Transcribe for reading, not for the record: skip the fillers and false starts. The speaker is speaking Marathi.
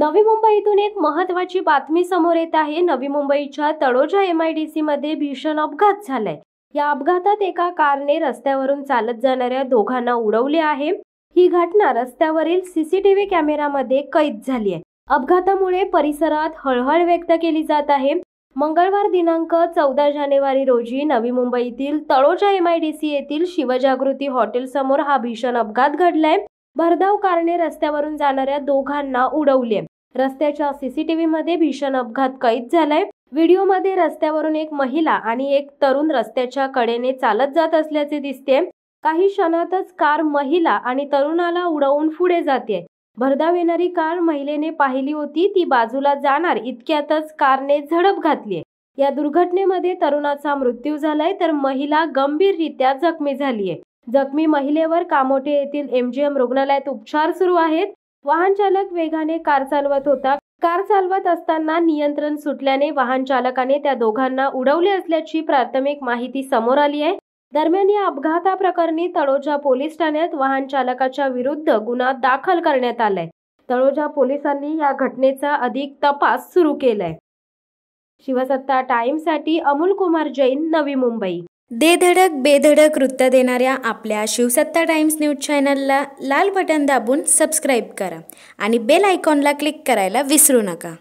नवी मुंबईतून एक महत्त्वाची बातमी समोर येत आहे। नवी मुंबईच्या तळोजा MIDC मध्ये भीषण अपघात झालाय। या अपघातात एका कारने रस्त्यावरून चालत जाणाऱ्या दोघांना उडवले आहे। ही घटना रस्त्यावरील CCTV कॅमेरामध्ये कैद झाली आहे। अपघातामुळे परिसरात हळहळ व्यक्त केली जात आहे। मंगळवार दिनांक 14 जानेवारी रोजी नवी मुंबईतील तळोजा MIDC येथील शिवजागृती हॉटेल समोर हा भीषण अपघात घडलाय। भरधाव कारने रस्त्यावरून जाणाऱ्या दोघांना उडवले। रस्त्याच्या CCTV मध्ये भीषण अपघात कैद झालाय। व्हिडिओमध्ये रस्त्यावरून एक महिला आणि एक तरुण रस्त्याच्या कडेने चालत जात असल्याचे दिसते। काही क्षणातच कार महिला आणि तरुणाला उडवून पुढे जाते। भरधाव येणारी कार महिलेने पाहिली होती, ती बाजूला जाणार इतक्यातच कारने झडप घातली। या दुर्घटनेमध्ये तरुणाचा मृत्यू झालाय तर महिला गंभीररित्या जखमी झालीय। जखमी महिलेवर कामोठे येथील MGM रुग्णालयात उपचार सुरू आहेत। वाहन चालक वेगाने कार चालवत होता। कार चालवत असताना नियंत्रण सुटल्याने वाहन चालकाने त्या दोघांना उडवले असल्याची प्राथमिक माहिती समोर आली आहे। दरम्यान या अपघाताप्रकरणी तळोजा पोलीस ठाण्यात वाहन चालकाच्या विरुद्ध गुन्हा दाखल करण्यात आलाय। तळोजा पोलिसांनी या घटनेचा अधिक तपास सुरू केलाय। शिवसत्ता टाइम्ससाठी अमोल कुमार जैन, नवी मुंबई। दे धडक बेधडक वृत्त देणाऱ्या आपल्या शिवसत्ता टाइम्स न्यूज चॅनलला लाल बटन दाबून सबस्क्राईब करा आणि बेल आयकॉनला क्लिक करायला विसरू नका।